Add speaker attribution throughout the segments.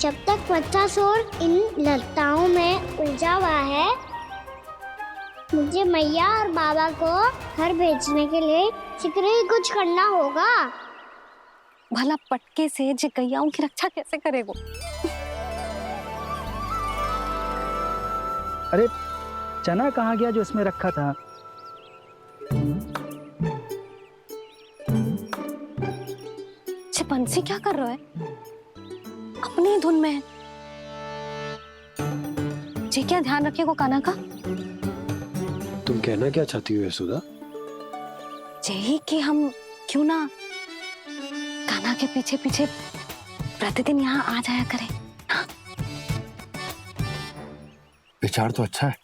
Speaker 1: जब तक बच्चासुर इन लताओं में उलझा हुआ है, मुझे मैया और बाबा को घर भेजने के लिए शीघ्र ही कुछ करना होगा।
Speaker 2: भला पटके से गैयाओं की रक्षा कैसे करेगो?
Speaker 3: अरे चना कहाँ गया जो इसमें रखा था?
Speaker 2: बंसी क्या कर रहा है? अपनी ही धुन में है। जी क्या ध्यान रखिएगो कान्हा का।
Speaker 4: तुम कहना क्या चाहती हो यशोदा?
Speaker 2: यही कि हम क्यों ना कान्हा के पीछे पीछे प्रतिदिन यहाँ आ जाया करें। हाँ?
Speaker 4: विचार तो अच्छा है।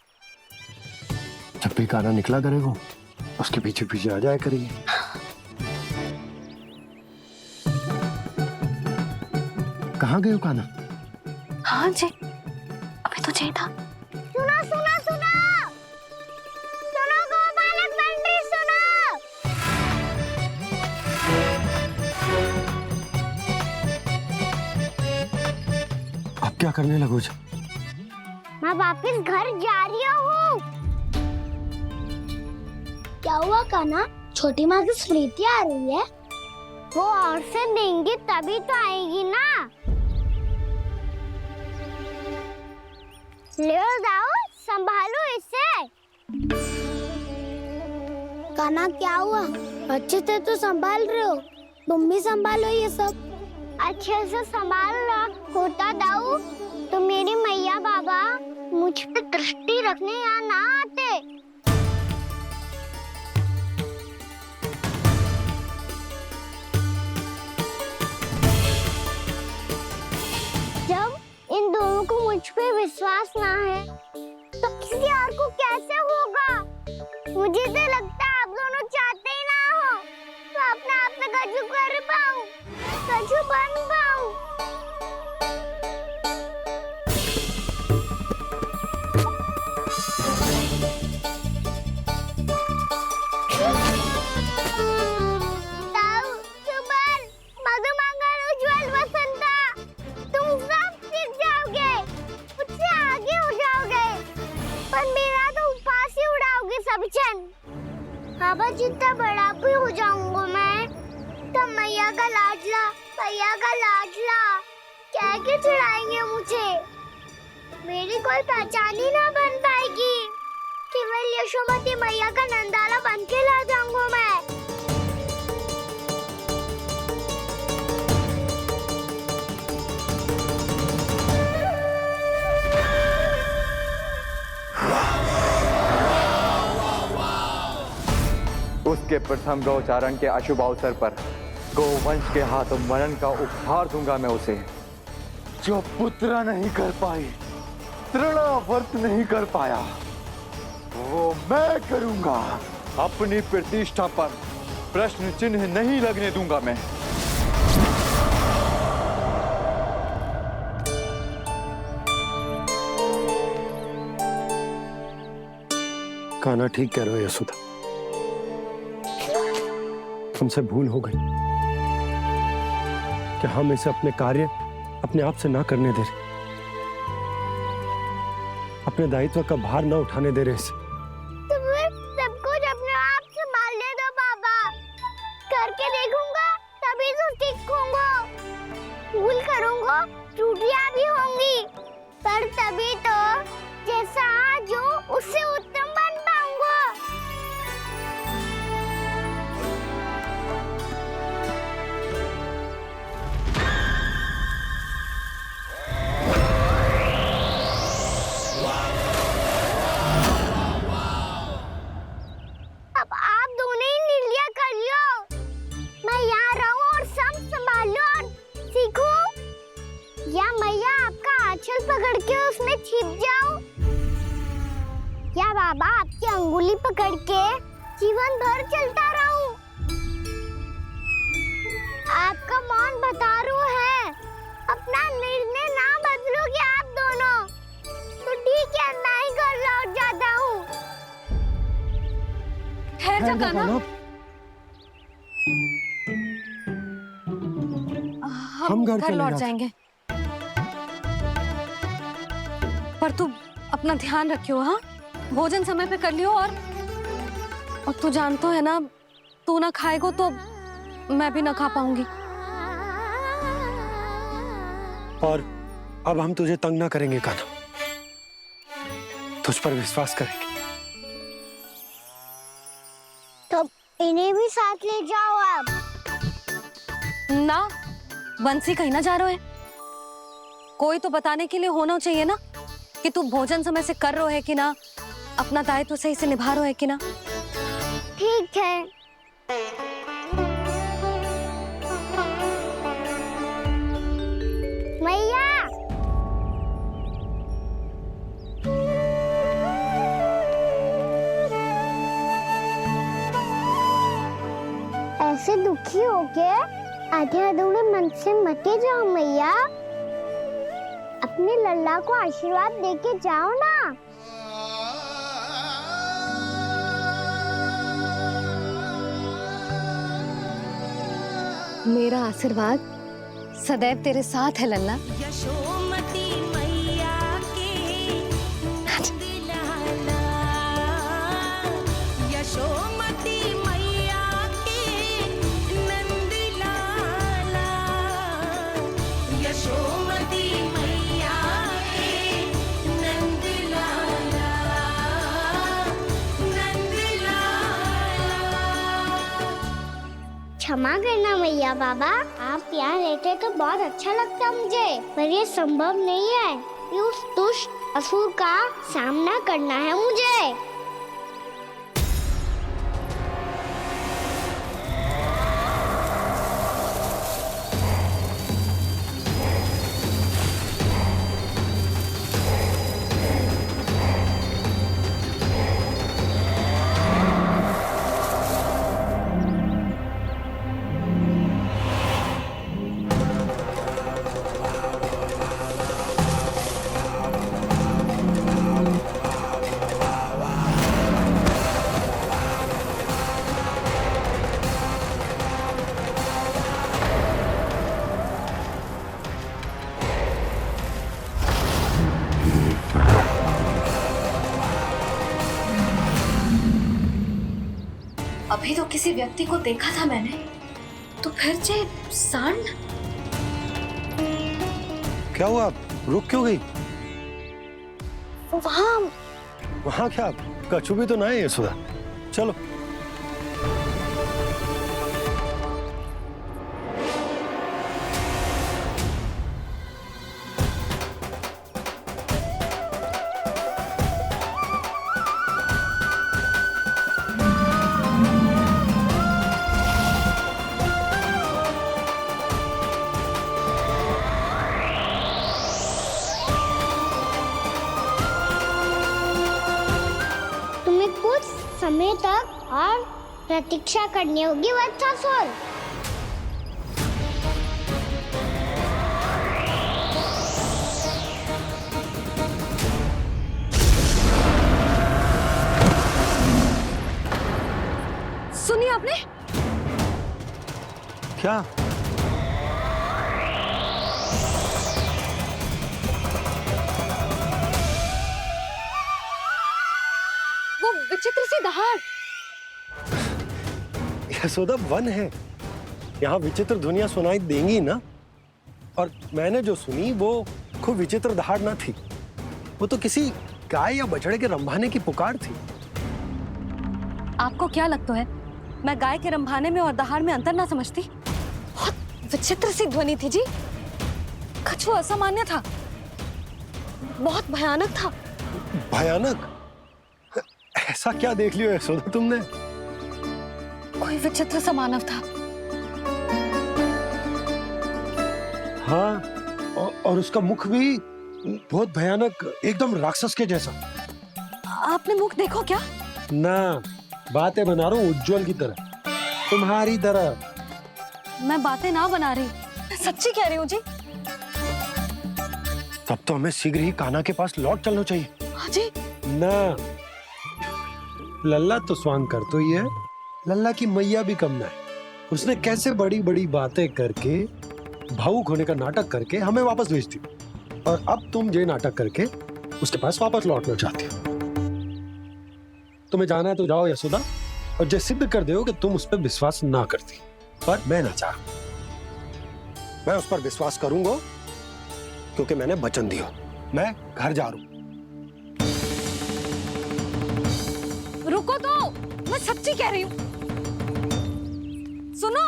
Speaker 4: जब भी कान्हा निकला करेगा उसके पीछे पीछे आ जाया करेंगे। कहाँ गए हो कान्हा?
Speaker 2: हाँ जी, अभी तो चाहिए था।
Speaker 1: सुनो सुनो सुनो सुनो गोपालक मंत्री सुनो।
Speaker 4: अब क्या करने लगोगे?
Speaker 1: मैं वापस घर जा रही हूँ। क्या हुआ कान्हा? छोटी माँ की स्मृति आ रही है? वो और से देंगे तभी तो आएगी ना। ले जाओ, संभालो इसे। कान्हा क्या हुआ? अच्छे से तो संभाल रहे हो, तुम भी संभालो ये सब। अच्छे से संभाल रहा होता दाऊ तो मेरी मैया बाबा मुझ पे दृष्टि रखने यहाँ ना आते। जब इन दोनों को मुझ पे विश्वास ना है तो किसी और को कैसे होगा? मुझे तो लगता है आप दोनों चाहते ही ना हो तो अपने आप में कछु कर पाऊं, कछु बन पाऊं। बाबा जितना बड़ा भी हो जाऊंगा मैं, तब मैया का लाडला, भैया का लाडला कह के चिढ़ाएंगे मुझे। मेरी कोई पहचान ही ना बन पाएगी। केवल यशोमती मैया का नंदाला बन के ला जाऊंगा मैं।
Speaker 5: उसके प्रथम गौचारण के अशुभ अवसर पर गोवंश के हाथों मरण का उपहार दूंगा मैं उसे। जो पुत्र नहीं कर पाई, तृणावर्त नहीं कर पाया, वो मैं करूंगा। अपनी प्रतिष्ठा पर प्रश्न चिन्ह नहीं लगने दूंगा मैं।
Speaker 4: कान्हा ठीक कह रहे हो यशोदा, हमसे भूल हो गई कि हम इसे अपने कार्य अपने आप से ना करने दे रहे, अपने दायित्व का भार ना उठाने दे रहे इसे।
Speaker 1: तो फिर सब कुछ अपने आप संभालने दो बाबा। करके देखूंगा तभी तो सीखूंगा। भूल करूंगा, त्रुटियां भी होंगी, पर तभी तो जैसा आज हूं उससे उत्तम बन पाऊंगा। अब आप दोनों ही निर्णय कर लो। मैं यहाँ रहूं और सब संभालूं और सीखूं, या मैया आपका आंचल पकड़ के उसमें छिप जाऊं, या बाबा आपकी अंगुली पकड़ के जीवन भर चलता रहूं। आपका मौन बता रहा है, अपना निर्णय ना बदलोगे आप दोनों तो ठीक है, मैं ही घर लौट जाता हूँ।
Speaker 2: ठहर जा कान्हा।
Speaker 4: हम घर
Speaker 2: लौट
Speaker 4: चले
Speaker 2: जाएंगे। पर तू अपना ध्यान रखियो, हाँ? भोजन समय पे कर लियो। और तू जानतो है ना, तू ना खाएगो तो मैं भी ना खा पाऊंगी।
Speaker 4: और अब हम तुझे तंग ना करेंगे कान्हा, तुझ पर विश्वास करेंगे।
Speaker 1: तो इन्हें भी साथ ले जाओ अब।
Speaker 2: ना, बंसी कहीं ना जा रहे है। कोई तो बताने के लिए होना चाहिए ना कि तू भोजन समय से कर रहे है कि ना, अपना दायित्व सही से निभा रहे है कि ना।
Speaker 1: ठीक है। मैया, ऐसे दुखी हो के आधे अधूरे मन से मत जाओ मैया। अपने लल्ला को आशीर्वाद देके जाओ ना।
Speaker 2: मेरा आशीर्वाद सदैव तेरे साथ है लल्ला।
Speaker 6: यशोमती मैया के नंद लाला, यशोमती मैया के नंद लाला, यशोमती मैया के नंद लाला, नंद लाला।
Speaker 1: क्षमा करना मैया बाबा, आप यहाँ रहते तो बहुत अच्छा लगता मुझे, पर ये संभव नहीं है। ये उस दुष्ट असुर का सामना करना है मुझे।
Speaker 2: अभी तो किसी व्यक्ति को देखा था मैंने, तो फिर से सांड।
Speaker 4: क्या हुआ, रुक क्यों गई?
Speaker 2: वहाँ
Speaker 4: वहाँ क्या, कछु भी तो ना है यशोदा। चलो।
Speaker 1: तुम्हें कुछ समय तक और प्रतीक्षा करनी होगी वत्सासुर।
Speaker 2: सुनिए आपने?
Speaker 4: क्या?
Speaker 2: वो विचित्र सी दहाड़।
Speaker 4: यशोदा, वन है, यहाँ विचित्र ध्वनियां सुनाई देंगी ना। और मैंने जो सुनी वो खूब विचित्र दहाड़ ना थी, वो तो किसी गाय या बछड़े के रंभाने की पुकार थी।
Speaker 2: आपको क्या लगता है मैं गाय के रंभाने में और दहाड़ में अंतर ना समझती? बहुत विचित्र सी ध्वनि थी जी। कुछ वो असामान्य था, बहुत भयानक था।
Speaker 4: भयानक? ऐसा क्या देख लियो यशोदा तुमने?
Speaker 2: कोई विचित्र सा मानव था।
Speaker 4: हाँ, और उसका मुख भी बहुत भयानक, एकदम राक्षस के जैसा।
Speaker 2: आपने मुख देखो क्या?
Speaker 4: ना, बातें बना रहा हूँ उज्जवल की तरह, तुम्हारी तरह।
Speaker 2: मैं बातें ना बना रही, मैं सच्ची कह रही हूँ जी।
Speaker 4: तब तो हमें शीघ्र ही कान्हा के पास लौट चलना चाहिए।
Speaker 2: हाँ जी।
Speaker 4: ना, लल्ला तो स्वांग कर तो ही है, लल्ला की मैया भी कम ना है। उसने कैसे बड़ी बड़ी बातें करके, भावुक होने का नाटक करके हमें वापस भेज दी, और अब तुम ये नाटक करके उसके पास वापस लौटना चाहती हो। तुम्हें जाना है तो जाओ यशोदा, और जो सिद्ध कर दो कि तुम उस पर विश्वास ना करती, पर मैं ना चाहूं। मैं उस पर विश्वास करूंगा क्योंकि मैंने वचन दिया। मैं घर जा रहा हूं।
Speaker 2: रुको तो, मैं सच्ची कह रही हूँ। सुनो,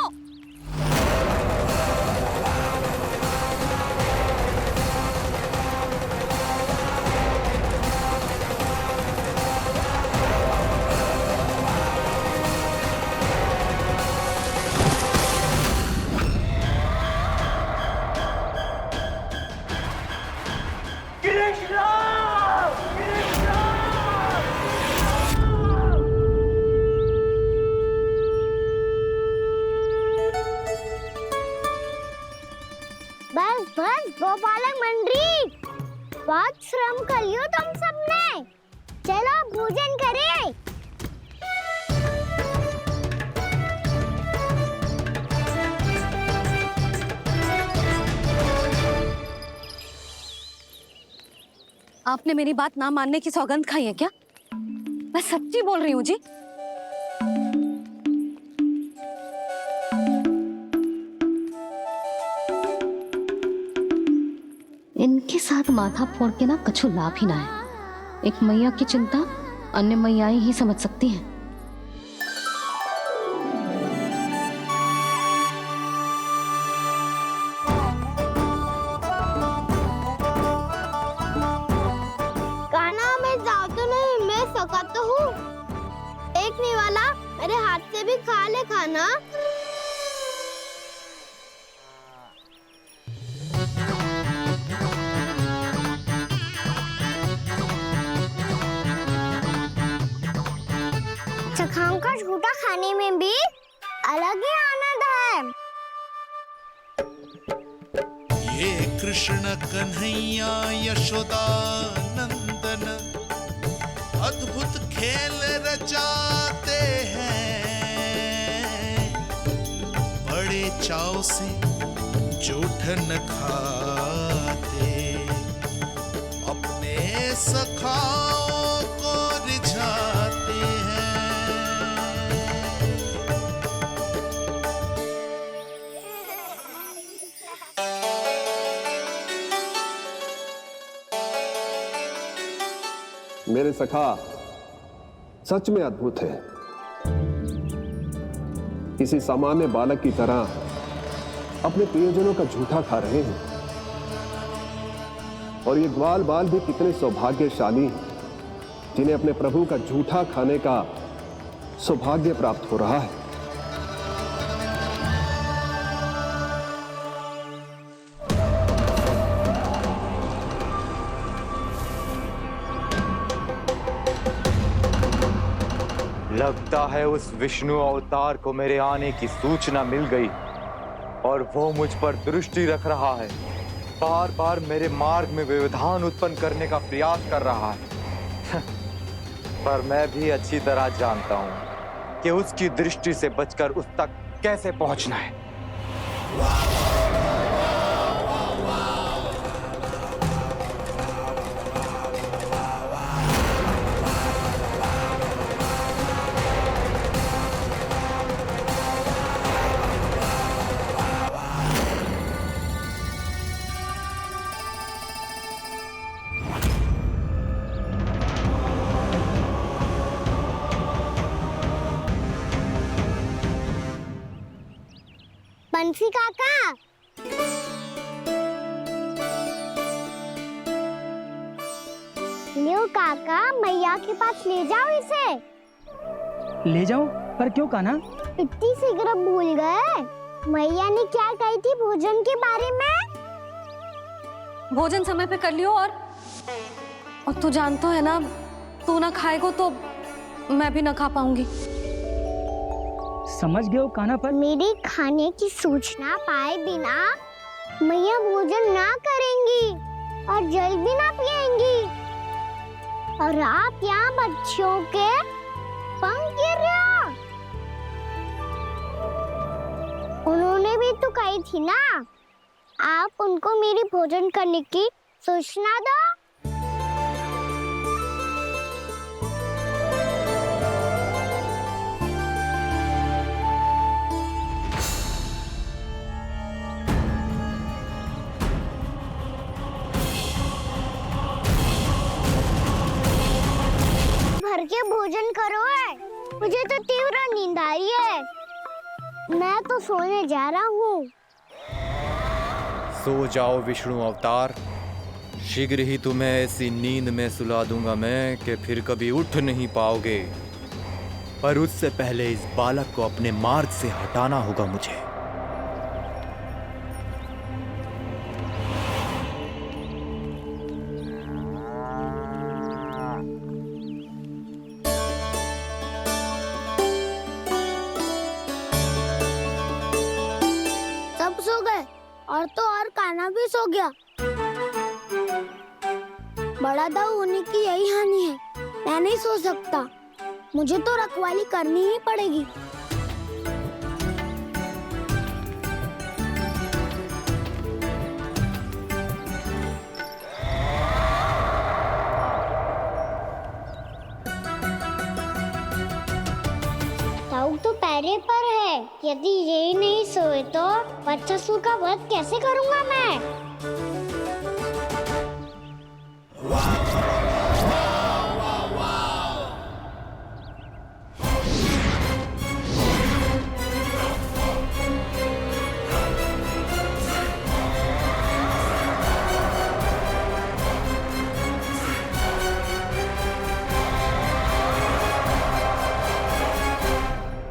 Speaker 1: बस बस गोपालक मंडली, बहुत श्रम कर लियो तुम सबने। चलो भोजन करें।
Speaker 2: आपने मेरी बात ना मानने की सौगंध खाई है क्या? मैं सच्ची बोल रही हूँ जी। इनके साथ माथा फोड़ के ना कछु लाभ ही ना है। एक मैया की चिंता अन्य मैयाएं ही समझ सकती हैं।
Speaker 1: कान्हा, मैं जाऊँ तो नहीं, मैं सका तो हूँ। एक नहीं वाला मेरे हाथ से भी खा ले खाना। चखाओं का झूठा खाने में भी अलग ही आनंद है।
Speaker 7: ये कृष्ण कन्हैया यशोदा नंदन अद्भुत खेल रचाते हैं, बड़े चाव से जूठन खाते, अपने सखाओं को रिझाते हैं।
Speaker 8: मेरे सखा सच में अद्भुत है। किसी सामान्य बालक की तरह अपने प्रियजनों का झूठा खा रहे हैं, और ये ग्वाल बाल भी कितने सौभाग्यशाली हैं जिन्हें अपने प्रभु का झूठा खाने का सौभाग्य प्राप्त हो रहा है।
Speaker 5: लगता है उस विष्णु अवतार को मेरे आने की सूचना मिल गई और वो मुझ पर दृष्टि रख रहा है। बार बार मेरे मार्ग में व्यवधान उत्पन्न करने का प्रयास कर रहा है। पर मैं भी अच्छी तरह जानता हूं कि उसकी दृष्टि से बचकर उस तक कैसे पहुंचना है।
Speaker 1: बंसी काका, लियो काका, मैया के पास ले जाओ इसे।
Speaker 3: ले जाओ, पर क्यों कान्हा?
Speaker 1: इतनी शीघ्र भूल गए? मैया ने क्या कही थी भोजन के बारे में?
Speaker 2: भोजन समय पे कर लियो, और तू जानता है ना, तू ना खाएगा तो मैं भी ना खा पाऊंगी।
Speaker 3: समझ गए हो कान्हा, पर
Speaker 1: मेरे खाने की सूचना पाए बिना मैया भोजन ना करेंगी और जल भी ना पिएंगी, और आप यहाँ बच्चों के पंख गिर रहे हो। उन्होंने भी तो कही थी ना, आप उनको मेरी भोजन करने की सूचना दो। भोजन करो है। मुझे तो तीव्र नींद आ रही है। मैं तो सोने जा रहा हूँ।
Speaker 5: सो जाओ विष्णु अवतार, शीघ्र ही तुम्हें ऐसी नींद में सुला दूंगा मैं कि फिर कभी उठ नहीं पाओगे। पर उससे पहले इस बालक को अपने मार्ग से हटाना होगा मुझे।
Speaker 1: सब सो गए और तो और कान्हा भी सो गया। बड़ा दाऊ होने की यही हानि है। मैं नहीं सो सकता। मुझे तो रखवाली करनी ही पड़ेगी। दाऊ तो पैरे पर है। यदि ये नहीं सोए तो वत्सासुर का वध कैसे करूंगा मैं?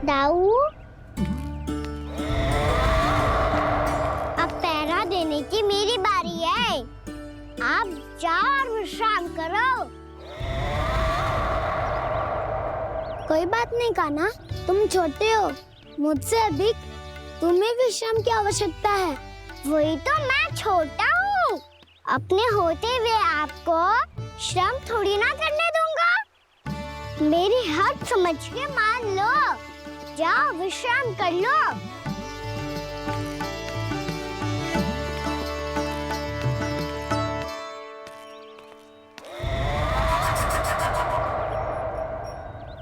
Speaker 1: दाऊ, अब पहरा देने की मेरी बारी है। आप जाओ और विश्राम करो। कोई बात नहीं कान्हा, तुम छोटे हो। मुझसे अधिक तुम्हें विश्राम की आवश्यकता है। वही तो मैं छोटा हूँ। अपने होते हुए आपको श्रम थोड़ी ना करने दूंगा। मेरी हद समझ के मान लो। जाओ विश्राम कर लो।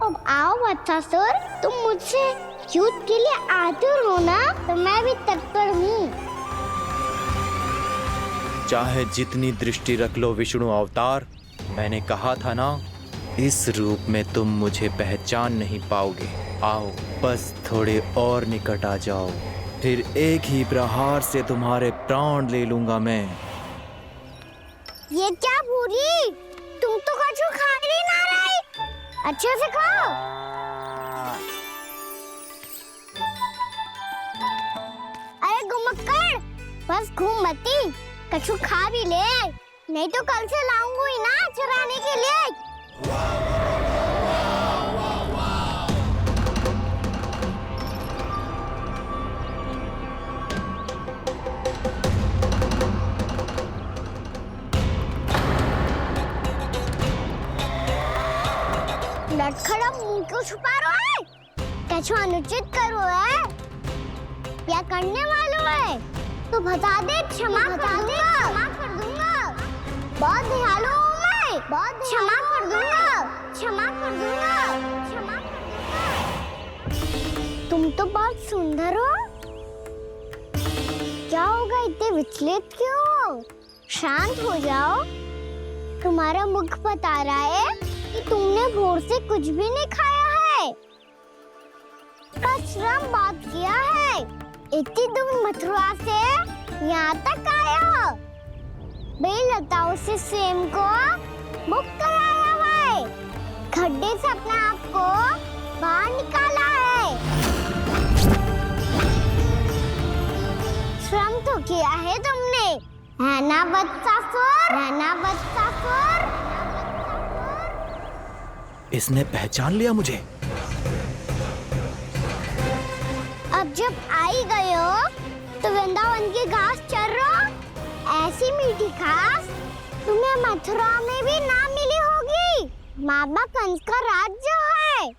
Speaker 1: अब आओ वत्सासुर, तुम मुझसे युद्ध के लिए आतुर हो ना? तो मैं भी तत्पर हूँ।
Speaker 5: चाहे जितनी दृष्टि रख लो विष्णु अवतार, मैंने कहा था ना, इस रूप में तुम मुझे पहचान नहीं पाओगे। आओ बस थोड़े और निकट आ जाओ, फिर एक ही प्रहार से तुम्हारे प्राण ले लूंगा मैं।
Speaker 1: ये क्या भूरी? तुम तो कछु खा ही ना रही। अच्छे से खाओ। अरे गुमक्कड़, बस घूम मती, कछु खा भी ले, नहीं तो कल से लाऊंगी ही ना चराने के लिए। लटखड़ा मुंह क्यों छुपा रहा है? कछु अनुचित करो है या करने वालों है तो बता दे, क्षमा कर दूंगा। बहुत दयालु हूँ मैं, बहुत क्षमा कर दूंगा। तुम तो बहुत सुंदर हो। क्या होगा, इतने विचलित क्यों हो? शांत हो जाओ। तुम्हारा मुख बता रहा है कि तुमने भोर से कुछ भी नहीं खाया है, बस श्रम बहुत किया है। इतनी दूर मथुरा से यहाँ तक आए हो। बेलताओं से स्वयं को मुक्त कराया है, खड्डे से अपने आप को बाहर निकाला है। श्रम तो किया है तुमने, है ना वत्सासुर?
Speaker 5: इसने पहचान लिया मुझे।
Speaker 1: अब जब आई गए हो तो वृंदावन की घास चर रहो। ऐसी मीठी घास तुम्हें मथुरा में भी ना मिली होगी। मामा कंस का राज्य है।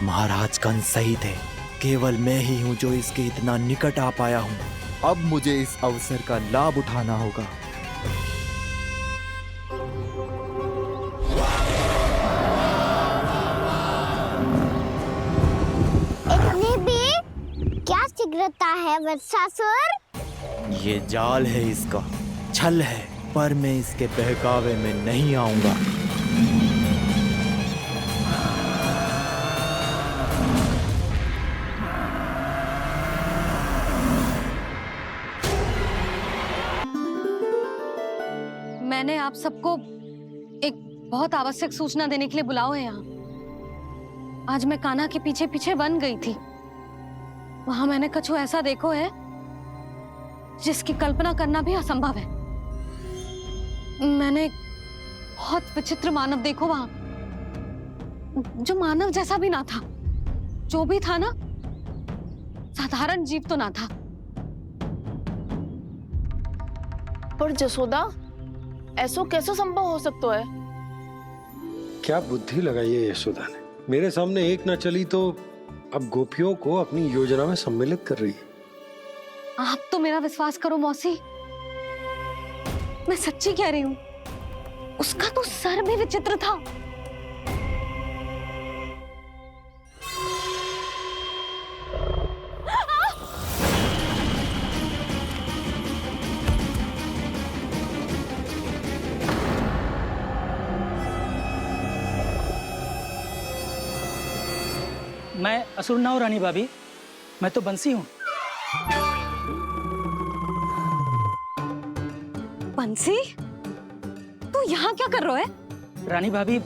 Speaker 5: महाराज कंस सही थे, केवल मैं ही हूँ जो इसके इतना निकट आ पाया हूँ। अब मुझे इस अवसर का लाभ उठाना होगा।
Speaker 1: इतने भी क्या शीघ्रता है वत्सासुर?
Speaker 5: ये जाल है इसका, छल है, पर मैं इसके बहकावे में नहीं आऊंगा।
Speaker 2: मैंने आप सबको एक बहुत आवश्यक सूचना देने के लिए बुलाओ है यहाँ। आज मैं कान्हा के पीछे पीछे वन गई थी। वहां मैंने कछु ऐसा देखो है जिसकी कल्पना करना भी असंभव है। मैंने बहुत विचित्र मानव देखो वहां, जो मानव जैसा भी ना था। जो भी था ना, साधारण जीव तो ना था।
Speaker 9: पर जसोदा, ऐसो कैसे संभव हो सकता है?
Speaker 4: क्या बुद्धि लगाई है यशोदा ने। मेरे सामने एक ना चली तो अब गोपियों को अपनी योजना में सम्मिलित कर रही है।
Speaker 2: आप तो मेरा विश्वास करो मौसी, मैं सच्ची कह रही हूँ। उसका तो सर भी विचित्र था।
Speaker 3: मैं असुर ना हूँ रानी भाभी, मैं तो बंसी हूँ।
Speaker 2: बंसी, तू यहाँ क्या कर रहा है?
Speaker 3: रानी भाभी,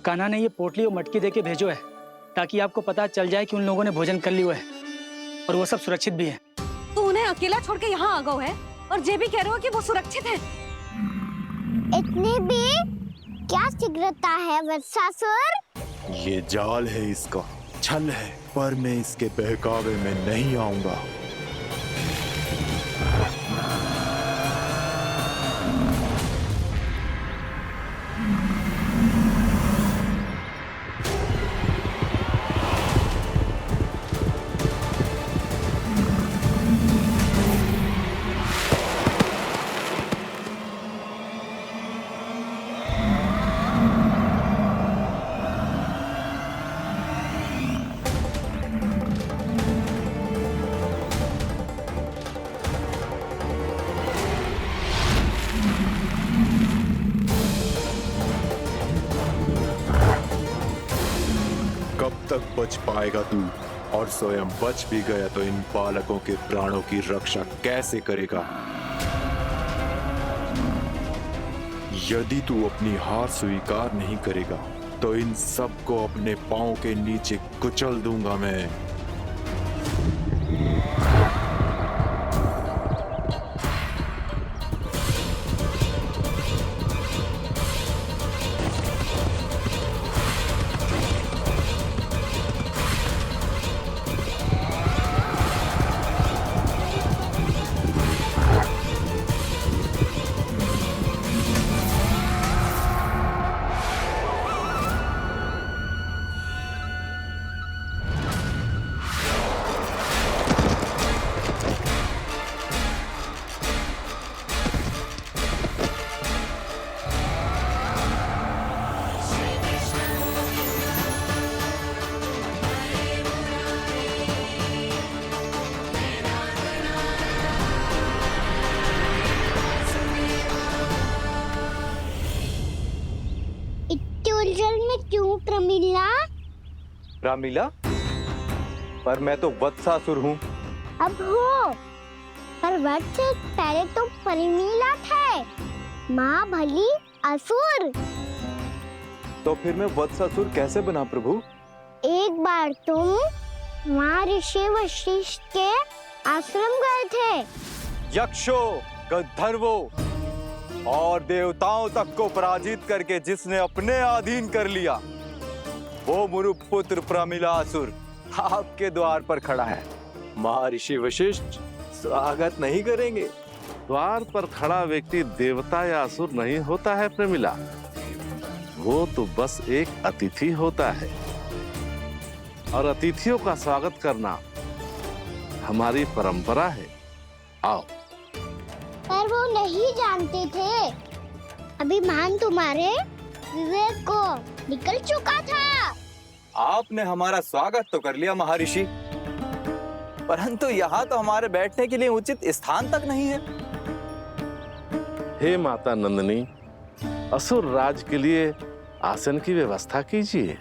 Speaker 3: कान्हा ने ये पोटली और मटकी देके भेजो है ताकि आपको पता चल जाए कि उन लोगों ने भोजन कर लिया है और वो सब सुरक्षित भी है।
Speaker 2: तू उन्हें अकेला छोड़ के यहाँ आ गए है और ये भी कह रहे हो कि वो सुरक्षित है।
Speaker 1: इतनी भी क्या शीघ्रता है वत्सासुर?
Speaker 10: ये जाल है, इसका छल है, पर मैं इसके बहकावे में नहीं आऊंगा। कब तक बच पाएगा तू? और स्वयं बच भी गया तो इन बालकों के प्राणों की रक्षा कैसे करेगा? यदि तू अपनी हार स्वीकार नहीं करेगा तो इन सबको अपने पांव के नीचे कुचल दूंगा मैं।
Speaker 1: उलझन में क्यों प्रमिला?
Speaker 5: रामीला, पर मैं तो वत्सासुर हूँ।
Speaker 1: अब हो, पर वत्स से पहले तो प्रमिला थे। माँ भली असुर।
Speaker 5: तो फिर मैं वत्सासुर कैसे बना प्रभु?
Speaker 1: एक बार तुम वहाँ ऋषि वशिष्ठ के आश्रम गए थे।
Speaker 5: यक्षों, गंधर्वों और देवताओं तक को पराजित करके जिसने अपने अधीन कर लिया, वो मुरुपुत्र प्रमिलासुर आपके द्वार पर खड़ा है। महर्षि वशिष्ठ स्वागत नहीं करेंगे।
Speaker 11: द्वार पर खड़ा व्यक्ति देवता या असुर नहीं होता है प्रमिला, वो तो बस एक अतिथि होता है और अतिथियों का स्वागत करना हमारी परंपरा है। आओ।
Speaker 1: पर वो नहीं जानते थे। अभिमान तुम्हारे विवेक को निकल चुका था।
Speaker 5: आपने हमारा स्वागत तो कर लिया महर्षि, परंतु यहाँ तो हमारे बैठने के लिए उचित स्थान तक नहीं है।
Speaker 11: हे माता नंदिनी, असुर राज के लिए आसन की व्यवस्था कीजिए।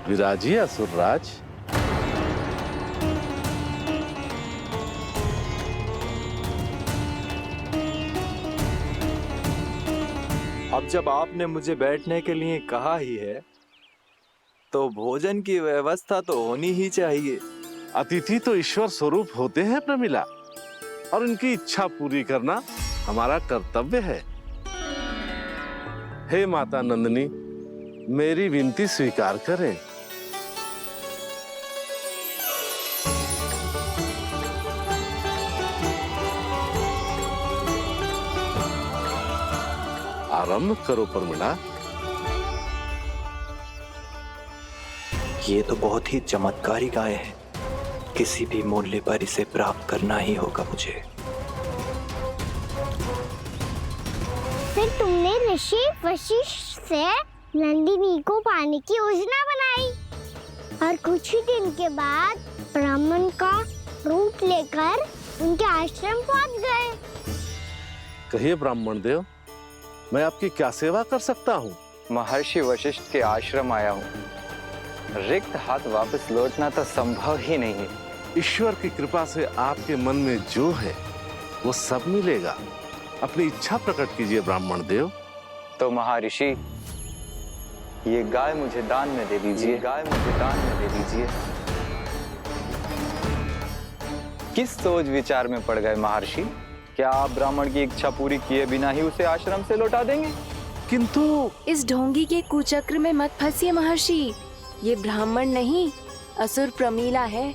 Speaker 11: विराजिए असुर राज।
Speaker 5: अब जब आपने मुझे बैठने के लिए कहा ही है तो भोजन की व्यवस्था तो होनी ही चाहिए।
Speaker 11: अतिथि तो ईश्वर स्वरूप होते हैं प्रमिला, और उनकी इच्छा पूरी करना हमारा कर्तव्य है। हे माता नंदिनी, मेरी विनती स्वीकार करें। आरंभ करो प्रमिला।
Speaker 5: ये तो बहुत ही चमत्कारी गाय है, किसी भी मूल्य पर इसे प्राप्त करना ही होगा मुझे।
Speaker 1: फिर तुमने ऋषि वशिष्ठ से नंदिनी को पाने की योजना बनाई और कुछ ही दिन के बाद ब्राह्मण का रूप लेकर उनके आश्रम पहुंच गए।
Speaker 11: कहिए ब्राह्मण देव, मैं आपकी क्या सेवा कर सकता हूँ?
Speaker 5: महर्षि वशिष्ठ के आश्रम आया हूँ। रिक्त हाथ वापस लौटना तो संभव ही नहीं है।
Speaker 11: ईश्वर की कृपा से आपके मन में जो है वो सब मिलेगा। अपनी इच्छा प्रकट कीजिए ब्राह्मण देव।
Speaker 5: तो महर्षि, ये गाय मुझे दान में दे दीजिए। गाय मुझे दान में दे दीजिए। किस सोच विचार में पड़ गए महर्षि? क्या आप ब्राह्मण की इच्छा पूरी किए बिना ही उसे आश्रम से लौटा देंगे?
Speaker 11: किंतु
Speaker 12: इस ढोंगी के कुचक्र में मत फंसिए महर्षि। ये ब्राह्मण नहीं, असुर प्रमीला है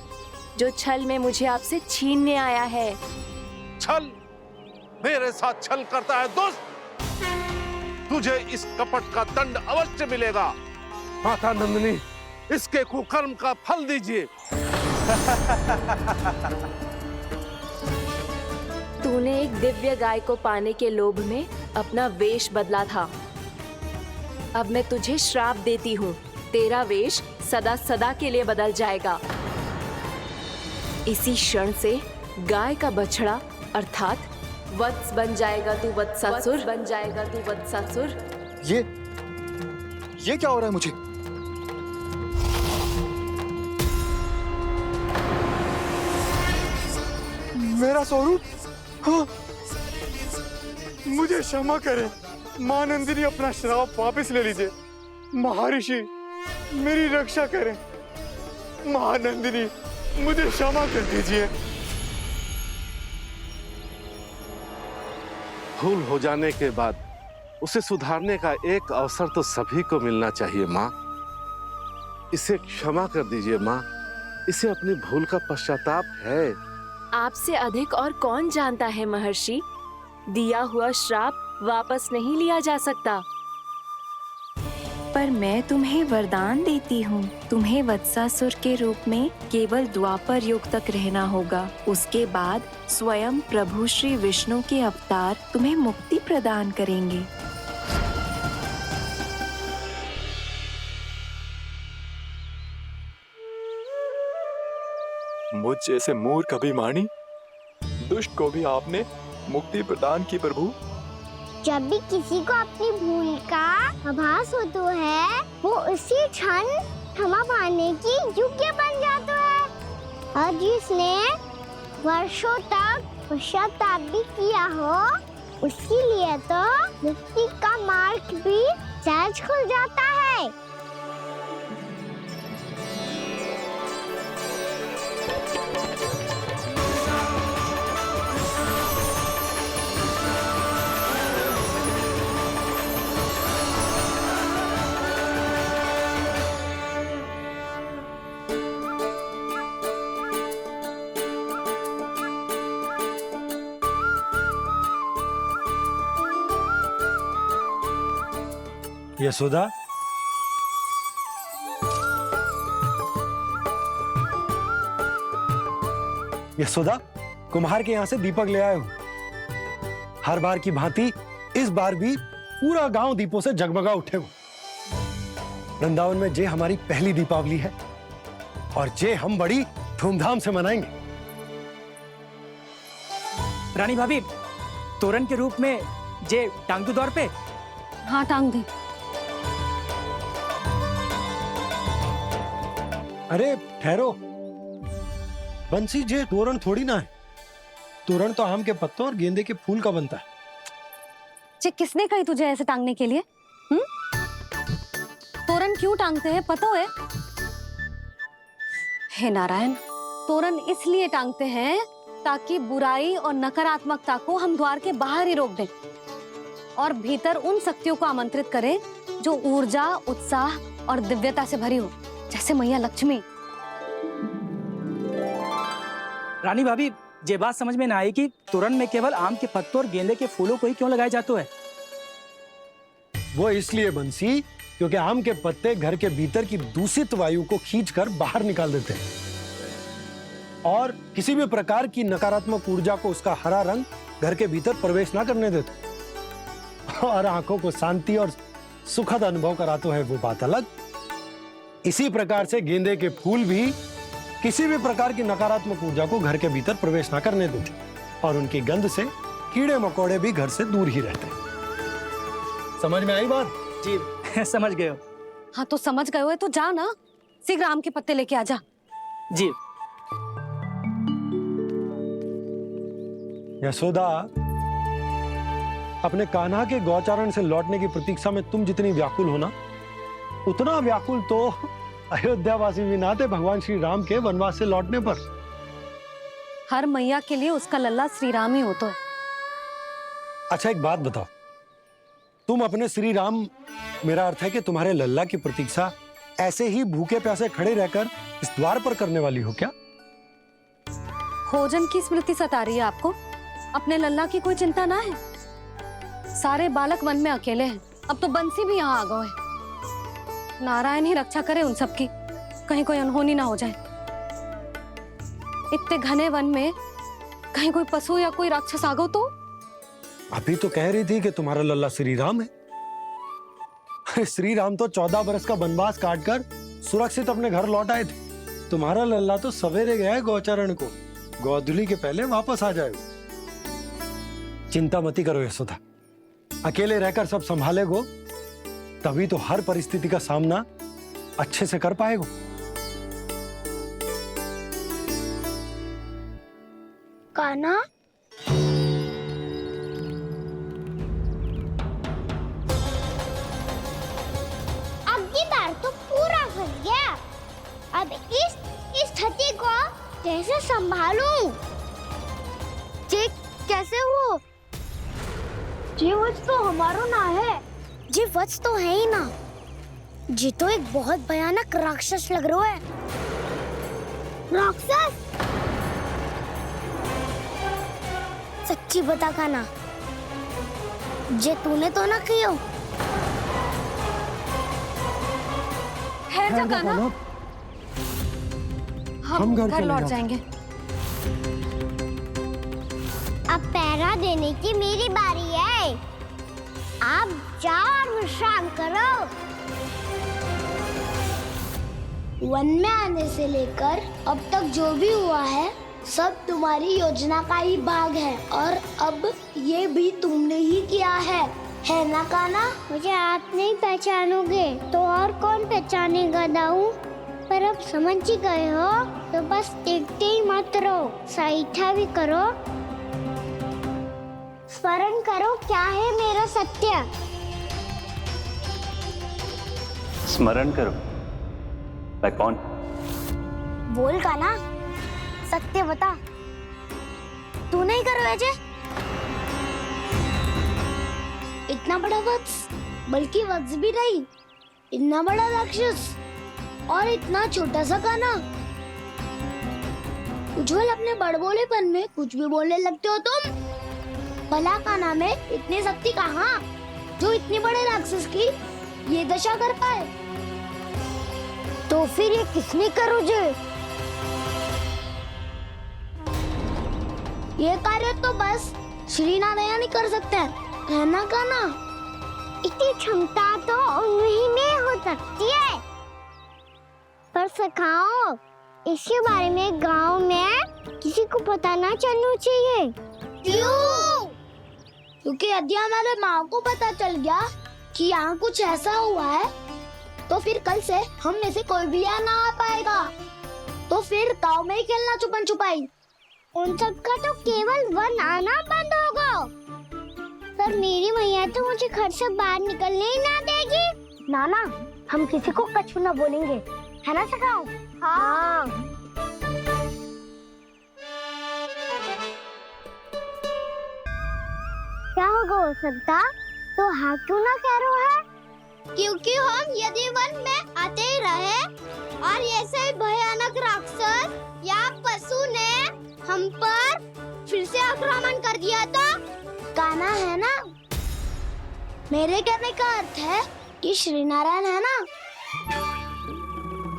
Speaker 12: जो छल में मुझे आपसे छीनने आया है।
Speaker 11: छल? मेरे साथ छल करता है दुष्ट? तुझे इस कपट का दंड अवश्य मिलेगा। माता नंदिनी, इसके कुकर्म का फल दीजिए।
Speaker 12: तूने एक दिव्य गाय को पाने के लोभ में अपना वेश बदला था। अब मैं तुझे श्राप देती हूँ, तेरा वेश सदा सदा के लिए बदल जाएगा। इसी क्षण से गाय का बछड़ा अर्थात वत्स बन जाएगा तू वत्सासुर। बन जाएगा तू वत्सासुर।
Speaker 5: ये क्या हो रहा है मुझे? मेरा स्वरूप? हाँ। मुझे क्षमा करें मां नंदिनी, अपना श्राप वापस ले लीजिए। महर्षि, मेरी रक्षा करें। मां नंदिनी, मुझे क्षमा कर दीजिए।
Speaker 11: भूल हो जाने के बाद उसे सुधारने का एक अवसर तो सभी को मिलना चाहिए माँ। इसे क्षमा कर दीजिए माँ, इसे अपनी भूल का पश्चाताप है।
Speaker 12: आपसे अधिक और कौन जानता है महर्षि, दिया हुआ श्राप वापस नहीं लिया जा सकता। पर मैं तुम्हें वरदान देती हूँ, तुम्हें वत्सासुर के रूप में केवल द्वापर युग तक रहना होगा। उसके बाद स्वयं प्रभु श्री विष्णु के अवतार तुम्हें मुक्ति प्रदान करेंगे।
Speaker 5: मुझ जैसे मूर्ख अभिमानी दुष्ट को भी आपने मुक्ति प्रदान की प्रभु।
Speaker 1: जब भी किसी को अपनी भूल का आभास होता है, वो उसी क्षण क्षमा पाने की योग्य बन जाता है। और जिसने वर्षों तक पश्चाताप भी किया हो, उसके लिए तो मुक्ति का मार्ग भी सहज खुल जाता है।
Speaker 4: यशोदा, यशोदा, कुम्हार के यहाँ से दीपक ले आया हूं। हर बार की भांति इस बार भी पूरा गांव दीपों से जगमगा उठे हो। वृंदावन में जे हमारी पहली दीपावली है और जे हम बड़ी धूमधाम से मनाएंगे।
Speaker 3: रानी भाभी, तोरण के रूप में जे टांग दो दौर पे।
Speaker 2: हाँ, टांग दी।
Speaker 4: अरे ठहरो, बंसी, जे तोरण थोड़ी ना है। तोरण तो आम के पत्तों और गेंदे के फूल का बनता है।
Speaker 2: ये किसने कही तुझे ऐसे टांगने के लिए? तोरण क्यों टांगते हैं पता है? हे नारायण, तोरण इसलिए टांगते हैं ताकि बुराई और नकारात्मकता को हम द्वार के बाहर ही रोक दें और भीतर उन शक्तियों को आमंत्रित करें जो ऊर्जा, उत्साह और दिव्यता से भरी हो, जैसे मैया लक्ष्मी।
Speaker 3: रानी भाभी, ये बात समझ में ना आई कि तोरण में केवल आम के पत्तों और गेंदे के फूलों को ही क्यों लगाया जाता है?
Speaker 4: वो इसलिए बंसी, क्योंकि आम के पत्ते घर के भीतर की दूषित वायु को खींचकर बाहर निकाल देते हैं और किसी भी प्रकार की नकारात्मक ऊर्जा को उसका हरा रंग घर के भीतर प्रवेश ना करने देते और आंखों को शांति और सुखद अनुभव कराता है, वो बात अलग। इसी प्रकार से गेंदे के फूल भी किसी भी प्रकार की नकारात्मक ऊर्जा को घर के भीतर प्रवेश ना करने देते और उनकी गंध से कीड़े मकोड़े भी घर से दूर ही रहते हैं। समझ में आई बात?
Speaker 3: जी समझ गए हो।
Speaker 2: हाँ तो समझ गए हो तो जा ना, शीघ्र आम के पत्ते लेके आ जा।
Speaker 3: जी।
Speaker 4: यशोदा, अपने कान्हा के गौचारण से लौटने की प्रतीक्षा में तुम जितनी व्याकुल हो ना, उतना व्याकुल तो अयोध्यावासी भी ना थे भगवान श्री राम के वनवास से लौटने पर।
Speaker 2: हर मैया के लिए उसका लल्ला श्री राम ही होता है।
Speaker 4: अच्छा एक बात बताओ, तुम अपने श्री राम, मेरा अर्थ है कि तुम्हारे लल्ला की प्रतीक्षा ऐसे ही भूखे प्यासे खड़े रहकर इस द्वार पर करने वाली हो क्या?
Speaker 2: भोजन की स्मृति सता रही है आपको? अपने लल्ला की कोई चिंता ना है। सारे बालक वन में अकेले हैं, अब तो बंसी भी यहाँ आ गए हैं। नारायण ही रक्षा करे उन सबकी, कहीं कोई अनहोनी ना हो जाए। इतने घने वन में कहीं कोई पशु या कोई राक्षस आ गो तो?
Speaker 4: अभी तो कह रही थी कि तुम्हारा लल्ला श्री राम है। श्री राम तो 14 बरस का वनवास काटकर सुरक्षित अपने घर लौट आए थे। तुम्हारा लल्ला तो सवेरे गया है गौचरण को, गोधूली के पहले वापस आ जाएगा। चिंता मती करो यशोदा, अकेले रहकर सब संभालेगो तभी तो हर परिस्थिति का सामना अच्छे से कर पाएगो।
Speaker 1: कान्हा, अब की बार तो पूरा फंस गया। अब इस स्थिति को कैसे संभालूं? ये कैसे हो? ये वच तो हमारो ना है। ये वच तो है ही ना। ये तो एक बहुत भयानक राक्षस लग रहा है। राक्षस? सच्ची बता कान्हा, जे तूने तो ना कियो?
Speaker 2: ठहर जा कान्हा, हम घर लौट जाएंगे।
Speaker 1: अब पहरा देने की मेरी बारी है। आप जाओ और विश्राम करो। वन में आने से लेकर अब तक जो भी हुआ है सब तुम्हारी योजना का ही भाग है और अब ये भी तुमने ही किया है ना कान्हा? मुझे आप नहीं पहचानोगे तो और कौन पहचानेगा दाऊ? पर अब समझ ही गए हो तो बस देखते ही मत रहो, सईठा भी करो। स्मरण करो क्या है मेरा सत्य।
Speaker 13: स्मरण करो? मैं कौन?
Speaker 1: बोल कान्हा, सत्य बता। तू नहीं करो अजय? इतना बड़ा वत्स, बल्कि वत्स भी नहीं, इतना बड़ा राक्षस और इतना छोटा सा कान्हा। उज्जवल अपने बड़बोलेपन में कुछ भी बोलने लगते हो तुम। भला कान्हा में इतनी शक्ति कहाँ जो इतने बड़े राक्षस की ये दशा कर पाए? तो फिर ये किसने करो जे? ये कार्य तो बस श्री नारायण ही कर सकते हैं, है ना कान्हा? इतनी क्षमता तो उन्हीं में हो सकती है। पर सखाओ, इसके बारे में गांव में किसी को पता ना चलना चाहिए। क्यों? क्योंकि यदि हमारे माँ को पता चल गया कि यहाँ कुछ ऐसा हुआ है तो फिर कल से हम में से कोई भी यहाँ ना आ पाएगा। तो फिर गांव में ही खेलना छुपन छुपाई। उन सब का तो केवल वन आना बंद होगा। पर मेरी मैया तो मुझे घर से बाहर निकलने ही ना देगी। नाना, हम किसी को कछु ना बोलेंगे, है ना सखाओ? हाँ। क्या होगा हो सकता? तो हाँ क्यों ना कह रहा है? क्योंकि हम यदि वन में आते ही रहे और ऐसे ही भयानक राक्षस या पशु ने हम पर फिर से आक्रमण कर दिया तो कान्हा है ना, मेरे कहने का अर्थ है कि श्री नारायण है ना,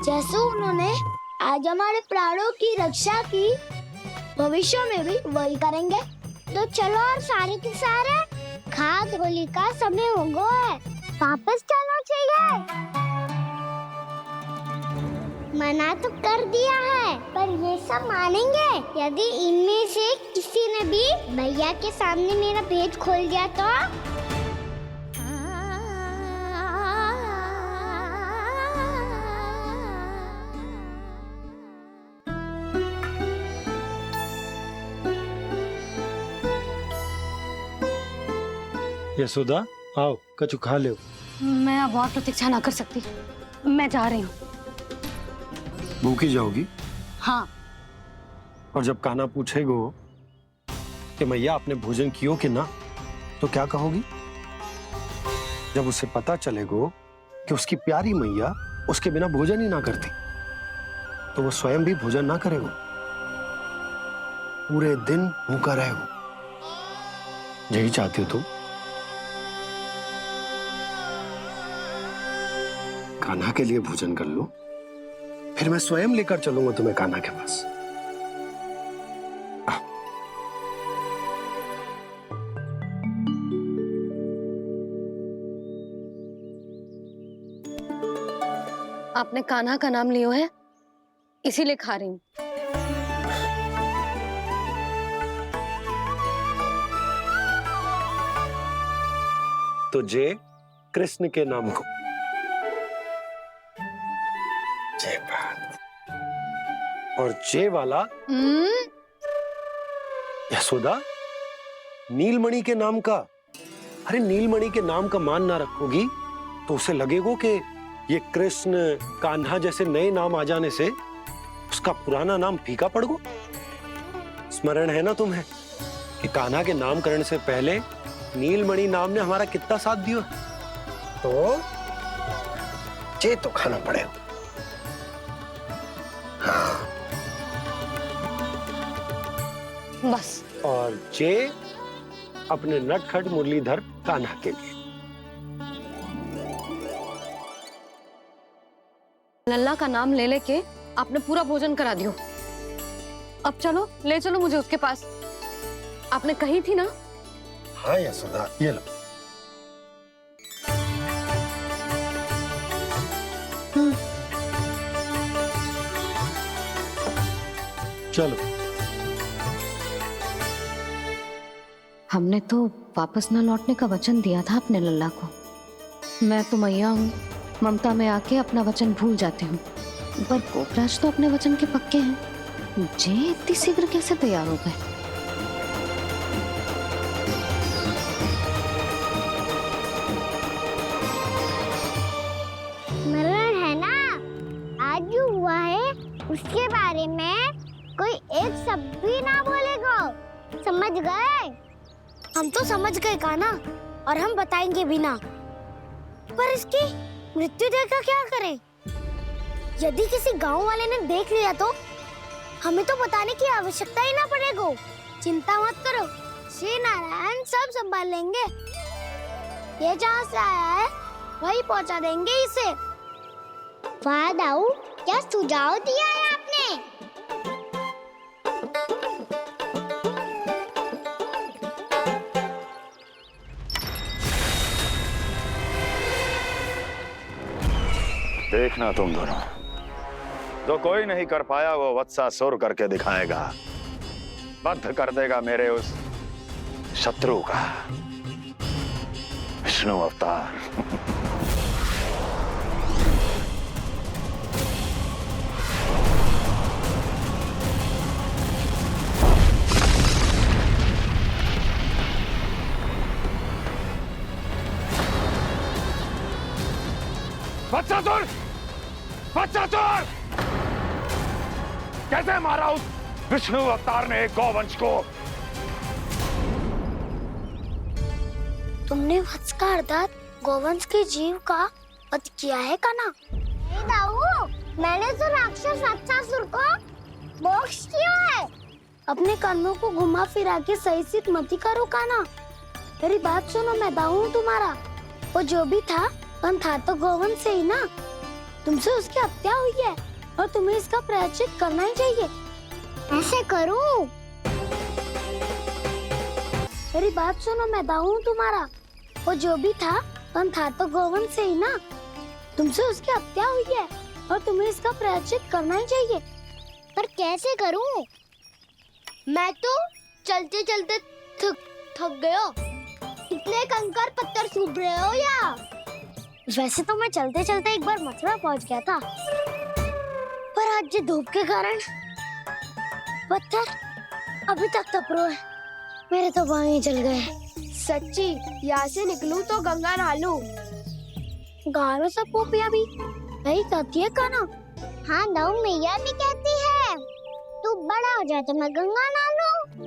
Speaker 1: जैसे उन्होंने आज हमारे प्राणों की रक्षा की, भविष्य में भी वही करेंगे। तो चलो और सारे के सारे खाद होली का समय हो गया है, वापस चलना चाहिए। मना तो कर दिया है, पर ये सब मानेंगे यदि इनमें से किसी ने भी भैया के सामने मेरा पेट खोल दिया तो?
Speaker 4: यशोदा, आओ कछु खा लो।
Speaker 2: मैं अब और प्रतीक्षा ना कर सकती, मैं जा रही हूँ।
Speaker 4: भूखी जाओगी?
Speaker 2: हाँ।
Speaker 4: और जब कान्हा पूछेगो कि मैया आपने भोजन कियो कि ना, तो क्या कहोगी? जब उसे पता चलेगो कि उसकी प्यारी मैया उसके बिना भोजन ही ना करती, तो वो स्वयं भी भोजन ना करेगो, पूरे दिन भूखा रहेगो। यही चाहती हो तुम? कान्हा के लिए भोजन कर लो, फिर मैं स्वयं लेकर चलूंगा तुम्हें कान्हा के पास।
Speaker 2: आपने कान्हा का नाम लियो है, इसीलिए खा रही हूँ।
Speaker 4: तो जय कृष्ण के नाम को। जय बात। और जय वाला यशोदा, नीलमणि के नाम का। अरे नीलमणि के नाम का मान ना रखोगी तो उसे लगेगा कि ये कृष्ण कान्हा जैसे नए नाम आ जाने से उसका पुराना नाम फीका पड़ गो। स्मरण है ना तुम्हें कि कान्हा के नामकरण से पहले नीलमणि नाम ने हमारा कितना साथ दिया? तो जे तो खाना पड़ेगा। हाँ।
Speaker 2: बस।
Speaker 4: और जे अपने नटखट मुरलीधर कान्हा के लिए।
Speaker 2: लल्ला का नाम ले लेके आपने पूरा भोजन करा दियो। अब चलो, ले चलो मुझे उसके पास। आपने कही थी ना?
Speaker 4: हाँ यशोदा, ये लो। चलो।
Speaker 2: हमने तो वापस न लौटने का वचन दिया था अपने लल्ला को। मैं तो मैया हूँ, ममता में आके अपना वचन भूल जाती हूँ, पर गोपराज तो अपने वचन के पक्के हैं। जे इतनी शीघ्र कैसे तैयार हो गए?
Speaker 1: मरण है ना, आज जो हुआ है उसके बारे में कोई एक शब्द भी ना बोलेगा, समझ गए? हम तो समझ गए कान्हा, और हम बताएंगे भी ना। पर इसकी मृत्यु देखकर क्या करें? यदि किसी गांव वाले ने देख लिया तो हमें तो बताने की आवश्यकता ही ना पड़ेगा। चिंता मत करो, श्री नारायण सब संभाल लेंगे। ये जहाँ से आया है वही पहुँचा देंगे इसे। वाह दाऊ, क्या सुझाव दिया है आपने?
Speaker 10: देखना तुम दोनों, जो कोई नहीं कर पाया वो वत्सासुर करके दिखाएगा, बद्ध कर देगा मेरे उस शत्रु का विष्णु अवतार। वत्सासुर! वत्सासुर! कैसे मारा उस विष्णु अवतार ने गौवंश को?
Speaker 1: तुमने वत्स का अर्थात गोवंश के जीव का वध किया है कान्हा? नहीं दाऊ, मैंने तो राक्षस वत्सासुर को मोक्ष किया है। अपने कानों को घुमा फिरा के सही सिद्ध मत करो कान्हा। मेरी बात सुनो, मैं दाऊ हूँ तुम्हारा। वो जो भी था पण था तो गोवंश से ही ना। तुमसे उसकी हत्या हुई है और तुम्हें इसका प्रायश्चित करना ही चाहिए। ऐसे करूं? मेरी बात सुनो, मैं दाऊ हूँ तुम्हारा। वो जो भी था पण था तो गोवंश से ही ना। तुमसे उसकी हत्या हुई है और तुम्हें इसका प्रायश्चित करना ही चाहिए। पर कैसे करूं? मैं तो चलते चलते थक गया। इतने कंकर पत्थर सूख रहे हो या? वैसे तो मैं चलते चलते एक बार मथुरा पहुंच गया था, पर आज ये धूप के कारण पत्थर अभी तक तप रहे हैं। मेरे तो पाँव ही जल गए। सच्ची, यहाँ से निकलूं तो गंगा नहा लूं। गालों से पोपिया भी यही कहती है कान्हा। हाँ दाऊ, मैया भी कहती है तू बड़ा हो जाए तो मैं गंगा नहा लूं,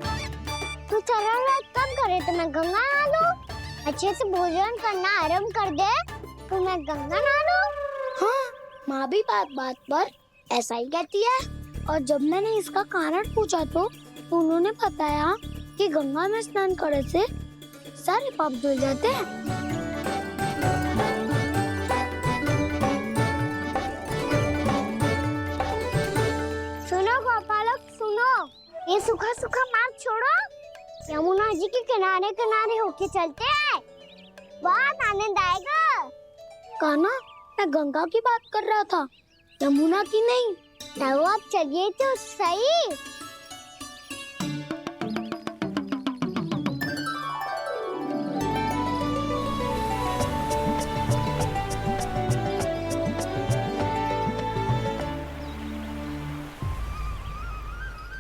Speaker 1: तू चरण व्रत कम करे तो मैं गंगा नहा लूं, अच्छे से भोजन करना आरंभ कर दे तो मैं गंगा नहा लूं। हाँ, माँ भी बात बात पर ऐसा ही कहती है। और जब मैंने इसका कारण पूछा तो उन्होंने बताया कि गंगा में स्नान करने से सारे पाप धुल जाते हैं। सुनो गोपालक, सुनो, ये सूखा सूखा मार्ग छोड़ो, यमुना जी के किनारे किनारे होके चलते हैं, बहुत आनंद आएगा। कान्हा, मैं गंगा की बात कर रहा था, यमुना की नहीं। तो आप चलिए तो सही।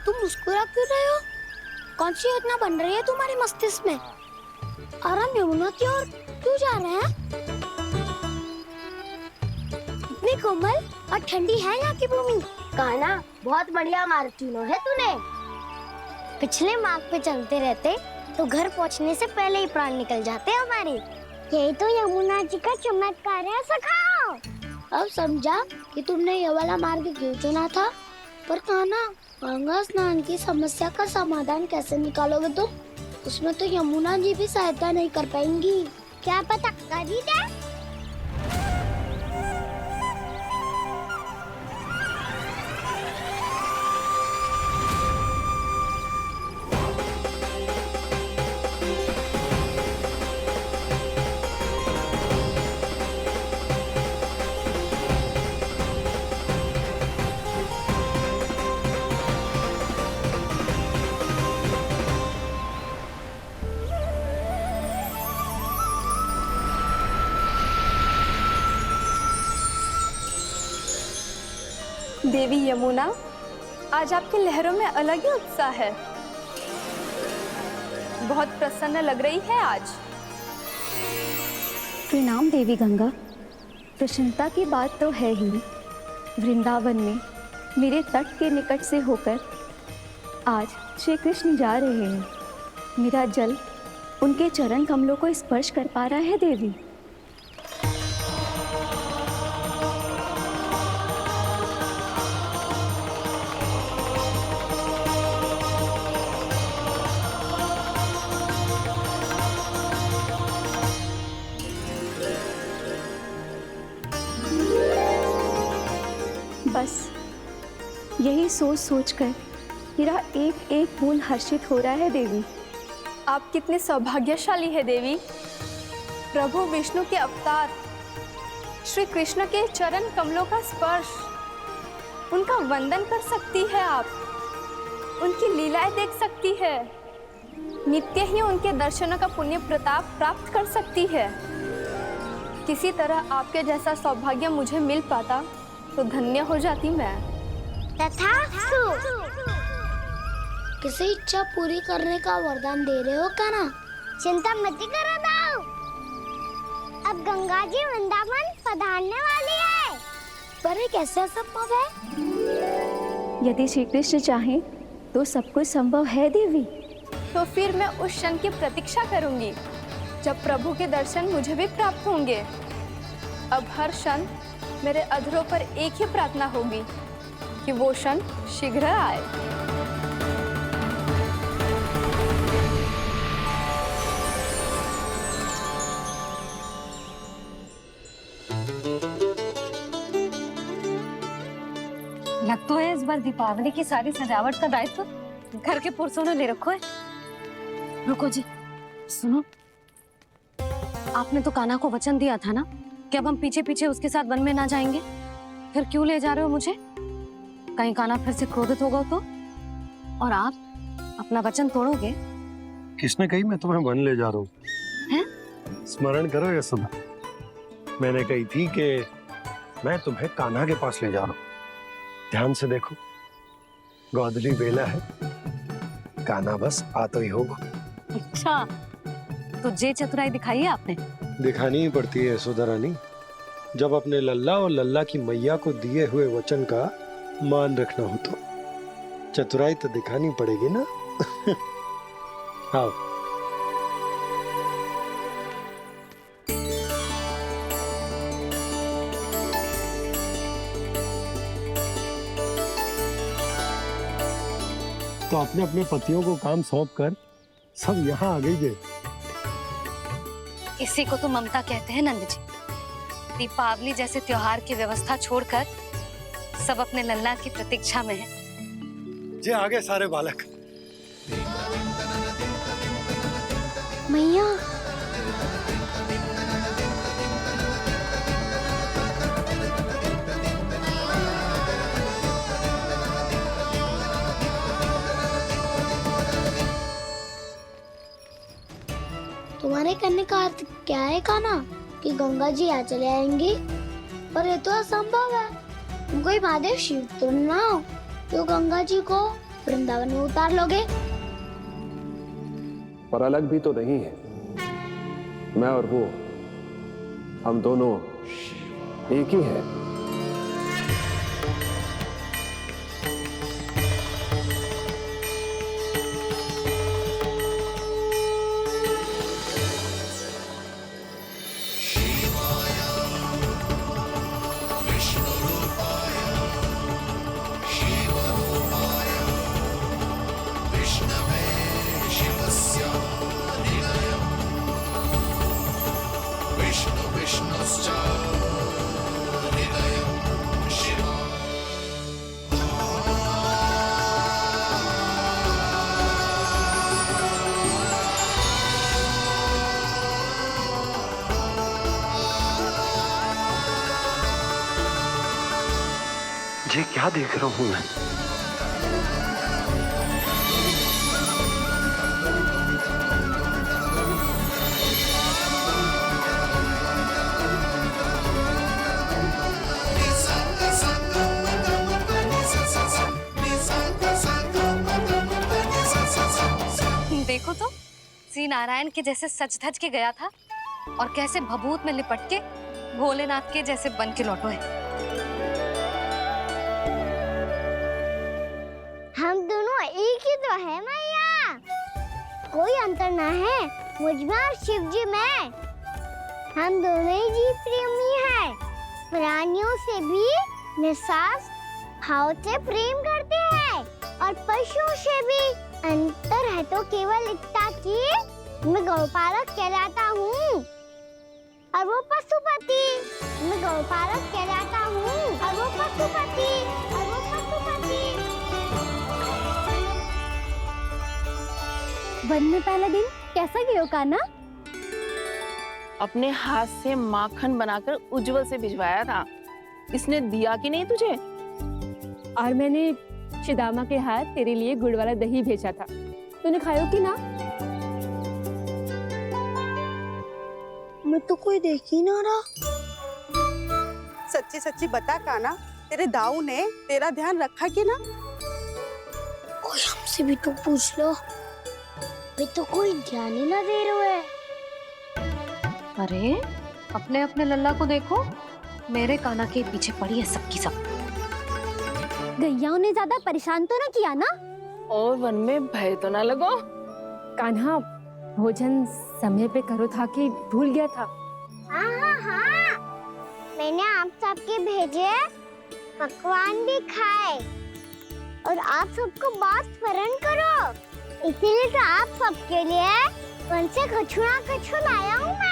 Speaker 1: तुम मुस्कुरा क्यों रहे हो? कौन सी योजना बन रही है तुम्हारे मस्तिष्क में? और हम यमुना की ओर क्यों जा रहे हैं? इतनी कोमल और ठंडी है यहाँ की भूमि। कान्हा, बहुत बढ़िया मार्ग चुना है तूने। पिछले मार्ग पे चलते रहते तो घर पहुँचने से पहले ही प्राण निकल जाते हमारे। यही तो यमुना जी का चमत्कार है सखाओ। अब समझा कि तुमने ये वाला मार्ग क्यों चुना था। पर कान्हा, गंगा स्नान की समस्या का समाधान कैसे निकालोगे तुम? उसमें तो यमुना जी भी सहायता नहीं कर पाएंगी। क्या पता कर ही दे।
Speaker 12: देवी यमुना, आज आपकी लहरों में अलग ही उत्साह है। बहुत प्रसन्न लग रही है आज।
Speaker 2: प्रणाम देवी गंगा। प्रसन्नता की बात तो है ही। वृंदावन में मेरे तट के निकट से होकर आज श्री कृष्ण जा रहे हैं। मेरा जल उनके चरण कमलों को स्पर्श कर पा रहा है देवी। बस यही सोच सोचकर मेरा एक एक मूल हर्षित हो रहा है देवी।
Speaker 12: आप कितने सौभाग्यशाली है देवी। प्रभु विष्णु के अवतार श्री कृष्ण के चरण कमलों का स्पर्श, उनका वंदन कर सकती है आप, उनकी लीलाएं देख सकती है, नित्य ही उनके दर्शनों का पुण्य प्रताप प्राप्त कर सकती है। किसी तरह आपके जैसा सौभाग्य मुझे मिल पाता तो धन्य हो जाती मैं।
Speaker 1: तथास्तु। किसी इच्छा पूरी करने का वरदान दे रहे हो कान्हा? चिंता मत करो दाऊ, अब गंगा जी वृंदावन पधारने वाली है। पर ये कैसे संभव है?
Speaker 12: यदि श्री कृष्ण चाहें तो सब कुछ संभव है देवी।
Speaker 14: तो फिर मैं उस क्षण की प्रतीक्षा करूंगी जब प्रभु के दर्शन मुझे भी प्राप्त होंगे। अब हर क्षण मेरे अधरों पर एक ही प्रार्थना होगी कि वो क्षण शीघ्र आए।
Speaker 2: लग तो है इस बार दीपावली की सारी सजावट का दायित्व घर के पुरुषों ने ले रखो है। रुको जी, सुनो, आपने तो कान्हा को वचन दिया था ना कि अब हम पीछे पीछे उसके साथ वन में ना जाएंगे। फिर क्यों ले जा रहे हो मुझे? कहीं कान्हा फिर से क्रोधित होगा तो? और आप अपना वचन तोड़ोगे?
Speaker 4: किसने कही मैं तुम्हें वन ले जा रहा हूँ? स्मरण करो यशोदा, मैंने कही थी कि मैं तुम्हें कान्हा के पास ले जा रहा हूँ। ध्यान से देखो, गोदली बेला है, कान्हा बस आ तो ही होगा।
Speaker 2: अच्छा, तो जे चतुराई दिखाई है आपने?
Speaker 4: दिखानी ही पड़ती है यशोदा रानी, जब अपने लल्ला और लल्ला की मैया को दिए हुए वचन का मान रखना हो तो चतुराई तो दिखानी पड़ेगी ना। आओ। तो अपने अपने पतियों को काम सौंप कर सब यहाँ आ गई है।
Speaker 2: इसी को तो ममता कहते हैं नंद जी। दीपावली जैसे त्योहार की व्यवस्था छोड़कर सब अपने लल्ला की प्रतीक्षा में हैं।
Speaker 4: जे आगे सारे बालक।
Speaker 1: मैया, तुम्हारे कहने का अर्थ क्या है कान्हा? कि गंगा जी यहाँ चले आएंगे? पर ये तो असंभव है। तुम कोई महादेव शिव तो ना हो तो गंगा जी को वृंदावन में उतार लोगे?
Speaker 8: पर अलग भी तो नहीं है। मैं और वो, हम दोनों एक ही हैं।
Speaker 4: ये क्या देख रहा हूँ मैं?
Speaker 2: देखो तो, श्री नारायण के जैसे सच धज के गया था और कैसे भभूत में लिपट के भोलेनाथ के जैसे बन के लौटो है।
Speaker 1: हम दोनों एक ही तो है मैया, कोई अंतर ना है मुझ में और शिव जी में। हम दोनों ही जीव प्रेमी हैं, प्राणियों से भी निस्वार्थ भाव से प्रेम करते हैं और पशुओं से भी। अंतर है तो केवल इतना कि मैं गौपालक कहलाता हूँ और वो पशुपति। मैं गौपालक कहलाता हूँ और वो पशुपति।
Speaker 14: वन में पहला दिन कैसा गया कान्हा?
Speaker 9: अपने हाथ से माखन बनाकर उज्जवल से भिजवाया था। इसने दिया कि नहीं तुझे?
Speaker 14: और मैंने शिदामा के हाथ तेरे लिए गुड़ वाला दही भेजा था, तूने खाया कि ना?
Speaker 1: मैं तो कोई देख ही ना रहा।
Speaker 15: सच्ची सच्ची बता कान्हा, तेरे दाऊ ने तेरा ध्यान रखा कि ना?
Speaker 1: कोई हमसे भी तो पूछ लो, वे तो कोई ध्यान ही ना दे रहे हैं।
Speaker 2: अरे अपने अपने लल्ला को देखो, मेरे कान्हा के पीछे पड़ी है सबकी सब।
Speaker 1: गैयाओं ने ज्यादा परेशान तो ना किया ना?
Speaker 9: और वन में भय तो ना लगो?
Speaker 14: कान्हा भोजन समय पे करो था कि भूल गया था?
Speaker 1: हाँ, मैंने आप सबके भेजे पकवान भी खाए और आप सबको बहुत स्मरण करो, इसीलिए तो आप सबके लिए वन से कछुआ लाया हूँ मैं।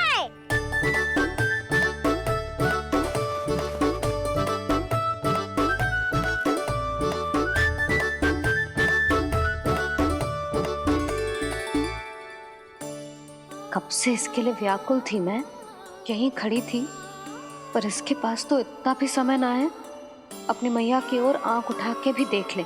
Speaker 2: कब से इसके लिए व्याकुल थी मैं, यहीं खड़ी थी, पर इसके पास तो इतना भी समय ना है अपनी मैया की ओर आंख उठा के भी देख ले।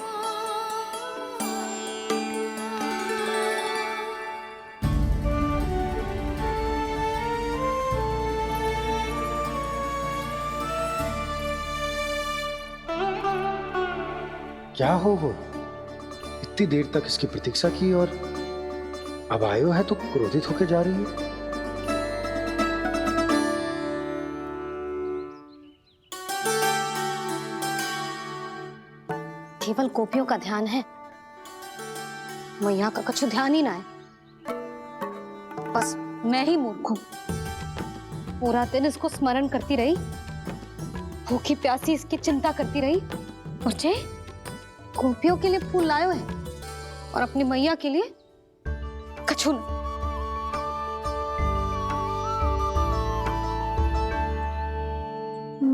Speaker 4: क्या हो इतनी देर तक इसकी प्रतीक्षा की और अब आयो है तो क्रोधित होकर जा रही है।
Speaker 2: केवल गोपियों का ध्यान है, मैया का कुछ ध्यान ही ना है। बस मैं ही मूर्ख हूं, पूरा दिन इसको स्मरण करती रही, भूखी प्यासी इसकी चिंता करती रही, और जे गोपियों के लिए फूल लायो है और अपनी मैया के लिए कछु न।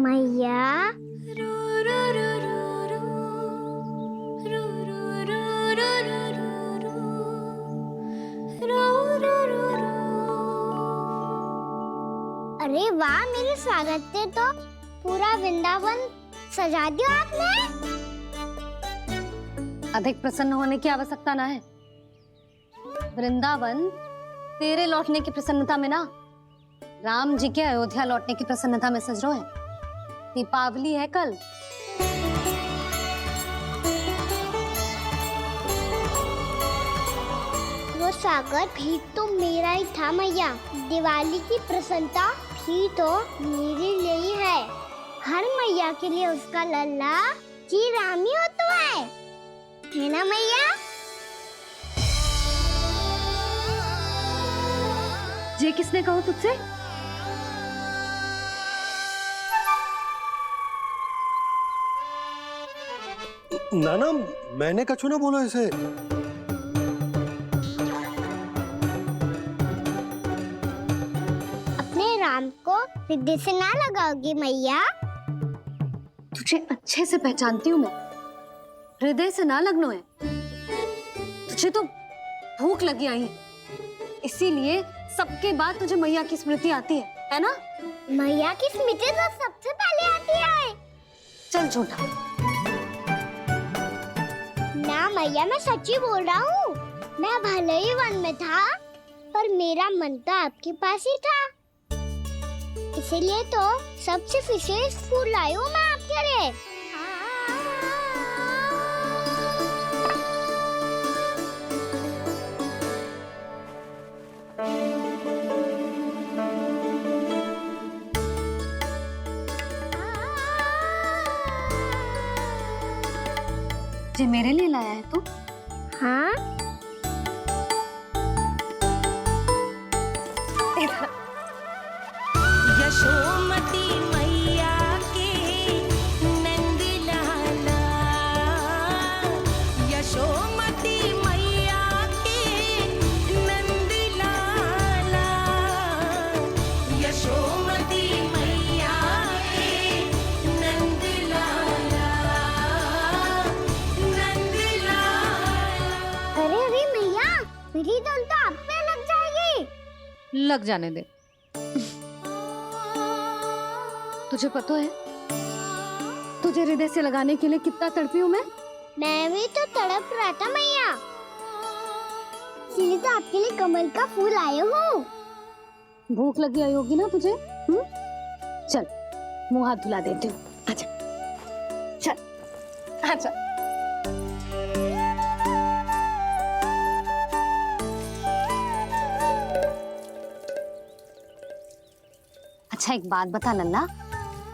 Speaker 1: मैया अरे वाह, मेरे स्वागत से तो पूरा वृंदावन सजा दिया आपने।
Speaker 2: अधिक प्रसन्न होने की आवश्यकता ना है। वृंदावन तेरे लौटने की प्रसन्नता में ना, राम जी के अयोध्या लौटने की प्रसन्नता में सज रहा है। दीपावली है कल।
Speaker 1: वो स्वागत भी तो मेरा ही था मैया। दिवाली की प्रसन्नता भी तो मेरे लिए ही है। हर मैया के लिए उसका लल्ला जी राम ही होता है ना मैया?
Speaker 2: ये किसने कहा तुझसे?
Speaker 4: नाना, मैंने कछु ना बोलो इसे।
Speaker 1: अपने राम को हृदय से ना लगाओगी मैया?
Speaker 2: तुझे अच्छे से पहचानती हूँ मैं, हृदय से ना लगनो है। तुझे तो भूख लगी आई, इसीलिए सबके बाद तुझे मैया की स्मृति आती है ना?
Speaker 1: मैया की स्मृति तो सबसे पहले आती है।
Speaker 2: चल झूठा।
Speaker 1: ना मैया, मैं सच्ची बोल रहा हूँ। मैं भले ही वन में था, पर मेरा मन तो आपके पास ही था। इसीलिए तो सबसे विशेष फूल लाई हूँ मैं आपके लिए।
Speaker 2: ये मेरे लिए लाया है तू?
Speaker 1: हाँ।
Speaker 6: यशोमती मैया के नंद लाला, यशोमती मैया के नंद लाला, यशोमती मैया के नंद लाला, नंद लाला।
Speaker 1: अरे अरे मैया, मेरी धुन तो आप पे लग जाएगी।
Speaker 2: लग जाने दे। तुझे पता है तुझे हृदय से लगाने के लिए कितना तड़पी हूँ मैं?
Speaker 1: मैं भी तो तड़प रहा था मैया, इसीलिए तो आपके लिए कमल का फूल आया हूँ।
Speaker 2: भूख लगी आई होगी ना तुझे? चल मुंह हाथ धुला देती हूँ। आजा, चल आजा। अच्छा एक बात बता लल्ला,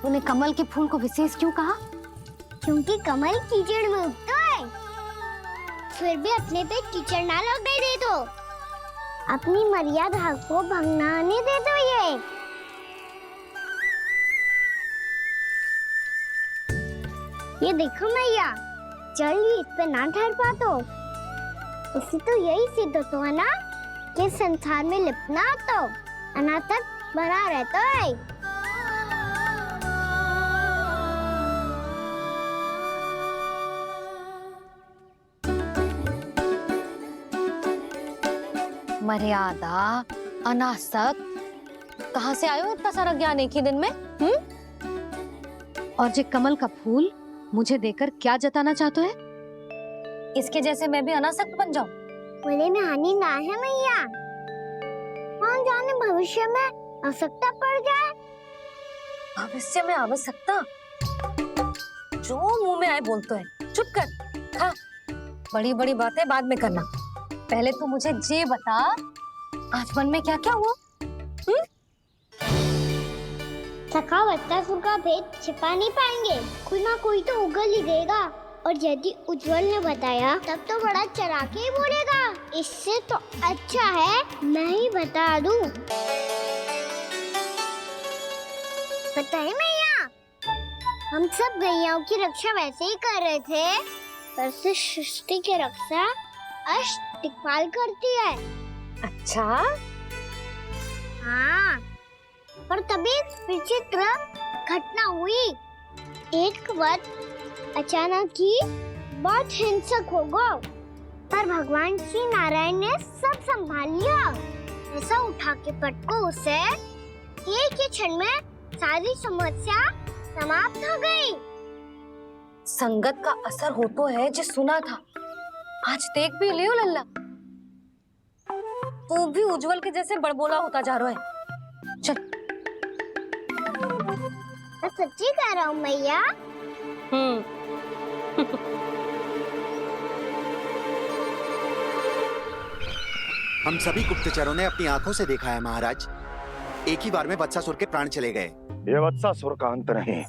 Speaker 2: तूने कमल के फूल को विशेष क्यों कहा?
Speaker 1: क्योंकि कमल कीचड़ में उगता है। फिर भी अपने पे कीचड़ ना लगने दे दो। अपनी मर्यादा को भंगने दे दो। ये देखो मैया, जल ही इस पे ना ठहर पा तो इससे तो यही सिद्ध होता है ना कि संसार में लिपना तो अनाथ तक बना रहता है।
Speaker 2: मर्यादा, अनासक, कहाँ से आयो इतना सारा ज्ञान एक ही दिन में? और जे कमल का फूल मुझे देकर क्या जताना चाहते है? इसके जैसे मैं भी अनासक्त बन जाऊं?
Speaker 1: बोले में हानि ना है मैया। कौन जाने भविष्य में आवश्यकता पड़ जाए।
Speaker 2: भविष्य में आवश्यकता? जो मुंह में आए बोलते हैं। चुप कर। हाँ, बड़ी बड़ी बातें बाद में करना। पहले तू मुझे ये बता, आज मन में क्या क्या हुआ?
Speaker 1: सखावत्तासुर का भेद छिपा नहीं पाएंगे। कोई ना कोई तो उगल ही देगा। और यदि उज्जवल ने बताया तब तो बड़ा चढ़ा के ही बोलेगा। इससे तो अच्छा है मैं ही बता दूं। पता है मैया, हम सब गैयाओं की रक्षा वैसे ही कर रहे थे वैसे सृष्टि की रक्षा अष्टदिक्पाल करती है।
Speaker 2: अच्छा?
Speaker 1: हाँ, पर तभी विचित्र घटना हुई। एक वक्त अचानक ही बहुत हिंसक हो गया, पर भगवान श्री नारायण ने सब संभाल लिया। ऐसा उठा के पटको उसे, एक ही क्षण में सारी समस्या समाप्त हो गई।
Speaker 2: संगत का असर हो तो है जो सुना था। आज देख भी लियो लल्ला, तू भी उज्जवल के जैसे बड़बोला होता जा रहा है। चल।
Speaker 1: मैं सच्ची कह रहा हूँ मैया।
Speaker 16: हम सभी गुप्तचरों ने अपनी आंखों से देखा है महाराज। एक ही बार में वत्सासुर के प्राण चले गए।
Speaker 10: ये वत्सासुर का अंत नहीं,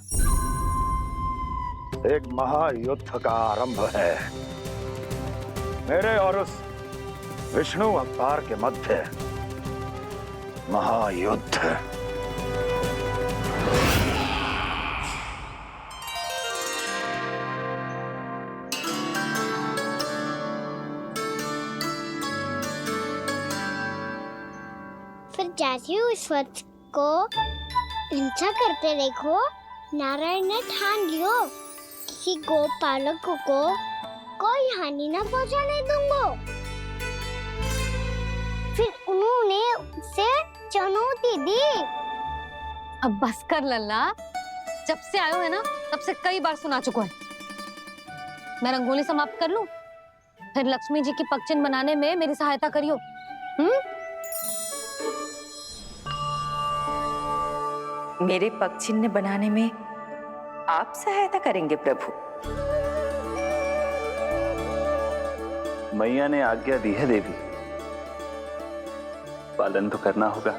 Speaker 10: एक महायुद्ध का आरंभ है। मेरे और उस विष्णु अवतार के मध्य महायुद्ध।
Speaker 1: फिर जैसे ही उस वत्स को हिंसा करते देखो, नारायण ने ठान लियो किसी गोपालक को कोई हानि न पहुंचाने दूंगा। फिर उन्होंने उसे चुनौती दी।
Speaker 2: अब बस कर लल्ला, जब से आयो है ना तब से कई बार सुना चुका है। मैं रंगोली समाप्त कर लूं, फिर लक्ष्मी जी की पगचिन बनाने में मेरी सहायता करियो।
Speaker 12: मेरे पगचिन्ह बनाने में आप सहायता करेंगे प्रभु?
Speaker 13: मैया ने आज्ञा दी है देवी, पालन तो करना होगा।